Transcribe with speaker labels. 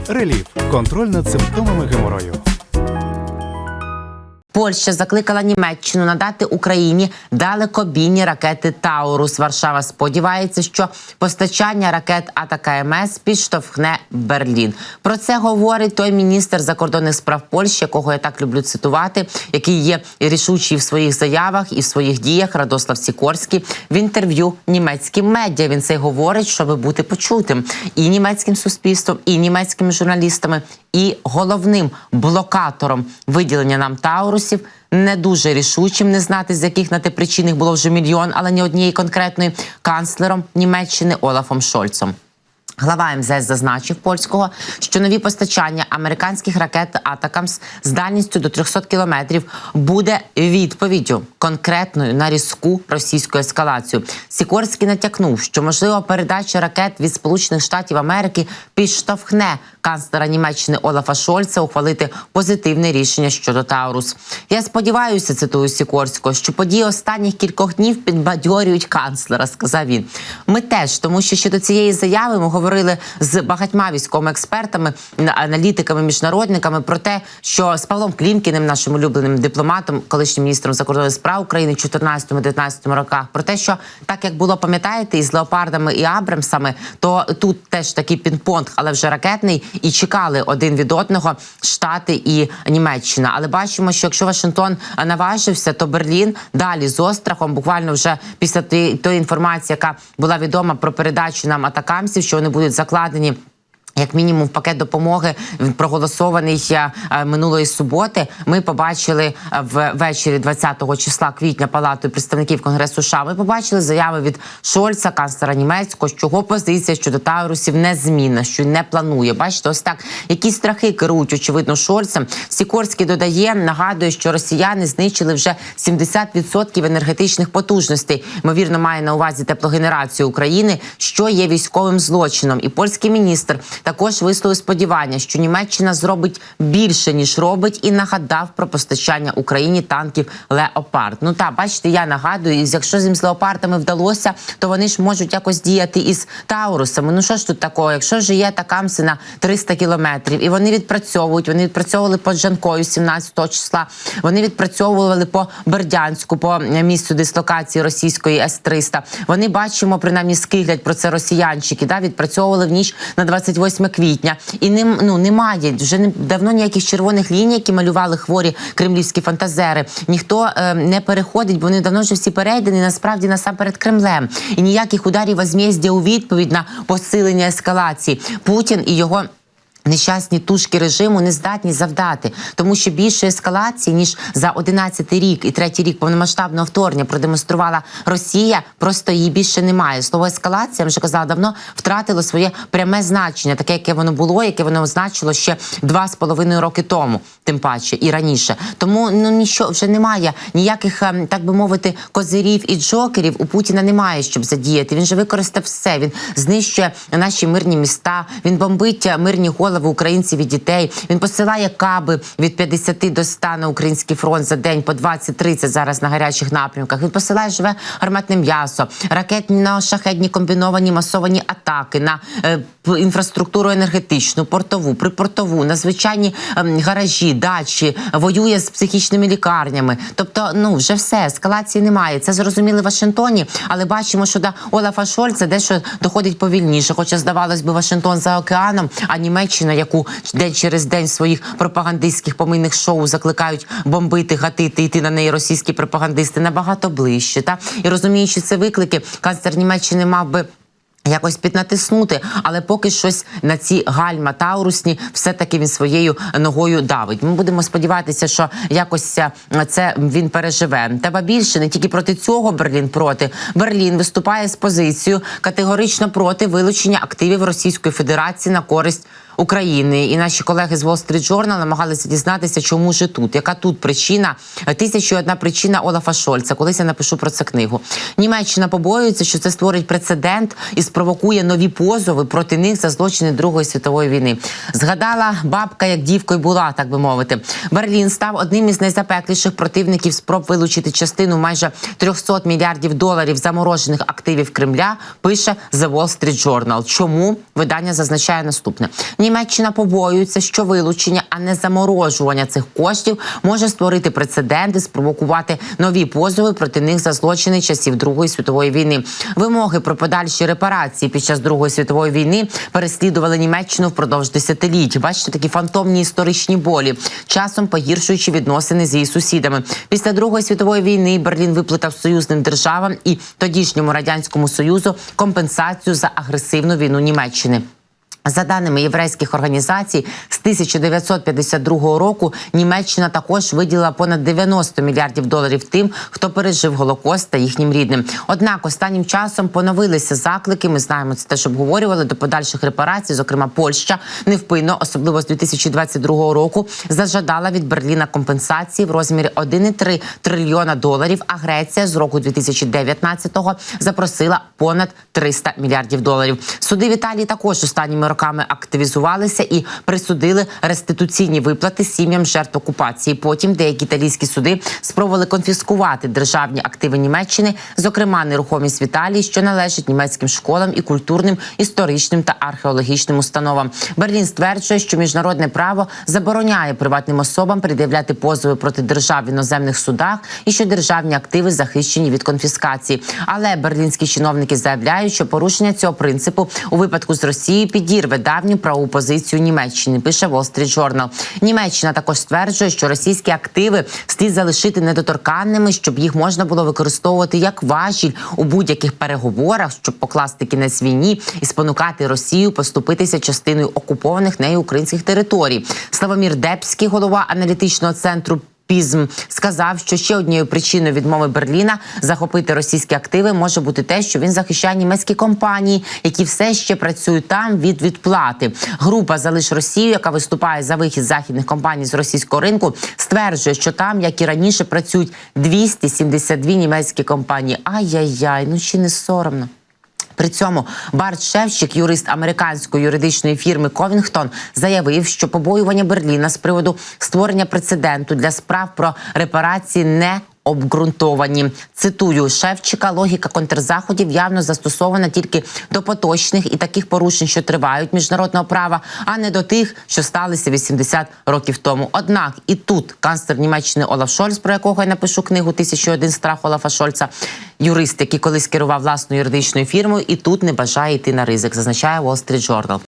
Speaker 1: Реліф. Контроль над симптомами геморою.
Speaker 2: Польща закликала Німеччину надати Україні далекобійні ракети «Таурус». Варшава сподівається, що постачання ракет «Атакамс» підштовхне Берлін. Про це говорить той міністр закордонних справ Польщі, якого я так люблю цитувати, який є рішучий в своїх заявах і в своїх діях, Радослав Сікорський. В інтерв'ю німецьким медіа він це говорить, щоб бути почутим і німецьким суспільством, і німецькими журналістами, і головним блокатором виділення нам «Таурусів», не дуже рішучим, не знати, з яких на те причин їх було вже мільйон, але ні однієї конкретної, канцлером Німеччини Олафом Шольцом. Глава МЗС зазначив польського, що нові постачання американських ракет «Атакамс» з дальністю до 300 кілометрів буде відповіддю конкретною на різку російську ескалацію. Сікорський натякнув, що, можливо, передача ракет від Сполучених Штатів Америки підштовхне канцлера Німеччини Олафа Шольца ухвалити позитивне рішення щодо «Таурус». «Я сподіваюся», цитую Сікорського, що події останніх кількох днів підбадьорюють канцлера, сказав він. Ми теж, тому що ще до цієї заяви ми говорили з багатьма військовими експертами, аналітиками, міжнародниками про те, що з Павлом Клімкіним, нашим улюбленим дипломатом, колишнім міністром закордонних справ України в 2014-2019 роках, про те, що так як було, пам'ятаєте, із Леопардами і Абрамсами, то тут теж такий пінг-понг, але вже ракетний, і чекали один від одного Штати і Німеччина. Але бачимо, що якщо Вашингтон наважився, то Берлін далі з острахом, буквально вже після тої інформації, яка була відома про передачу нам атакамсів, що вони будуть закладені як мінімум в пакет допомоги, проголосований минулої суботи, ми побачили ввечері 20 числа квітня Палатою представників Конгресу США, ми побачили заяви від Шольца, канцлера німецького, що його позиція щодо «Таурусів» незмінна, що не планує. Бачите, ось так, які страхи керують, очевидно, Шольцем. Сікорський додає, нагадує, що росіяни знищили вже 70% енергетичних потужностей. Ймовірно, має на увазі теплогенерацію України, що є військовим злочином. І польський міністр також висловив сподівання, що Німеччина зробить більше, ніж робить, і нагадав про постачання Україні танків «Леопард». Ну так, бачите, я нагадую, якщо їм з «Леопардами» вдалося, то вони ж можуть якось діяти із «Таурусами». Ну що ж тут такого, якщо вже є атакамси на 300 кілометрів, і вони відпрацьовують, вони відпрацьовували по Джанкою 17 числа, вони відпрацьовували по Бердянську, по місцю дислокації російської С-300. Вони, бачимо, принаймні скиглять про це росіянчики, відпрацьовували в ніч на 28 квітня. І немає вже давно ніяких червоних ліній, які малювали хворі кремлівські фантазери. Ніхто не переходить, бо вони давно вже всі перейдені, насправді, насамперед Кремлем. І ніяких ударів возмездя у відповідь на посилення ескалації. Путін і його нещасні тушки режиму не здатні завдати, тому що більше ескалації, ніж за 11-й рік і 3-й рік повномасштабного вторгнення продемонструвала Росія, просто її більше немає. Слово «ескалація», я вже казала, давно втратило своє пряме значення, таке, яке воно було, яке воно означило ще 2,5 роки тому, тим паче, і раніше. Тому нічого, вже немає ніяких, так би мовити, козирів і джокерів у Путіна немає, щоб задіяти. Він же використав все, він знищує наші мирні міста, він бомбить мирні голови українців і дітей. Він посилає каби від 50 до 100 на український фронт за день, по 20-30 зараз на гарячих напрямках. Він посилає живе гарматне м'ясо, ракетно-шахедні комбіновані масовані атаки на інфраструктуру енергетичну, портову, припортову, на звичайні гаражі, дачі, воює з психічними лікарнями. Тобто, вже все, ескалації немає. Це зрозуміли в Вашингтоні, але бачимо, що до Олафа Шольца дещо доходить повільніше. Хоча, здавалось би, Вашингтон за океаном, а Німеччина, яку день через день своїх пропагандистських помийних шоу закликають бомбити, гатити, йти на неї російські пропагандисти, набагато ближче. І розуміючи це виклики, канцлер Німеччини мав би якось піднатиснути, але поки щось на ці гальма таурусні все-таки він своєю ногою давить. Ми будемо сподіватися, що якось це він переживе. Та більше, не тільки проти цього Берлін проти. Берлін виступає з позицією категорично проти вилучення активів Російської Федерації на користь України. І наші колеги з Wall Street Journal намагалися дізнатися, чому ж тут, яка тут причина, 1001 причина Олафа Шольца. Колись я напишу про це книгу. Німеччина побоюється, що це створить прецедент і спровокує нові позови проти них за злочини Другої світової війни. Згадала бабка, як дівкою була, так би мовити. Берлін став одним із найзапекліших противників спроб вилучити частину майже 300 мільярдів доларів заморожених активів Кремля, пише The Wall Street Journal. Чому? Видання зазначає наступне. Німеччина побоюється, що вилучення, а не заморожування цих коштів може створити прецедент і спровокувати нові позови проти них за злочини часів Другої світової війни. Вимоги про подальші репарації під час Другої світової війни переслідували Німеччину впродовж десятиліть. Бачите, такі фантомні історичні болі, часом погіршуючи відносини з її сусідами. Після Другої світової війни Берлін виплатив союзним державам і тодішньому Радянському Союзу компенсацію за агресивну війну Німеччини. За даними єврейських організацій, з 1952 року Німеччина також виділила понад 90 мільярдів доларів тим, хто пережив Голокост та їхнім рідним. Однак останнім часом поновилися заклики, ми знаємо, це теж обговорювали, до подальших репарацій. Зокрема, Польща невпинно, особливо з 2022 року, зажадала від Берліна компенсації в розмірі 1,3 трильйона доларів, а Греція з року 2019-го запросила понад 300 мільярдів доларів. Суди в Італії також останніми роками активізувалися і присудили реституційні виплати сім'ям жертв окупації. Потім деякі італійські суди спробували конфіскувати державні активи Німеччини, зокрема нерухомість в Італії, що належить німецьким школам і культурним, історичним та археологічним установам. Берлін стверджує, що міжнародне право забороняє приватним особам пред'являти позови проти держав в іноземних судах і що державні активи захищені від конфіскації. Але берлінські чиновники заявляють, що порушення цього принципу у випадку з Росією підірве давню правову позицію Німеччини, пише Wall Street Journal. Німеччина також стверджує, що російські активи слід залишити недоторканними, щоб їх можна було використовувати як важіль у будь-яких переговорах, щоб покласти кінець війні і спонукати Росію поступитися частиною окупованих нею українських територій. Славомір Депський, голова аналітичного центру ПІЗМ, сказав, що ще однією причиною відмови Берліна захопити російські активи може бути те, що він захищає німецькі компанії, які все ще працюють там від відплати. Група «Залиш Росію», яка виступає за вихід західних компаній з російського ринку, стверджує, що там, як і раніше, працюють 272 німецькі компанії. Ай-яй-яй, ну чи не соромно? При цьому Барт Шевчик, юрист американської юридичної фірми Ковінгтон, заявив, що побоювання Берліна з приводу створення прецеденту для справ про репарації не обґрунтовані. Цитую Шевчика: логіка контрзаходів явно застосована тільки до поточних і таких порушень, що тривають, міжнародного права, а не до тих, що сталися 80 років тому. Однак і тут канцлер Німеччини Олаф Шольц, про якого я напишу книгу «1001 страх Олафа Шольца», юрист, який колись керував власною юридичною фірмою, і тут не бажає йти на ризик, зазначає Wall Street Journal.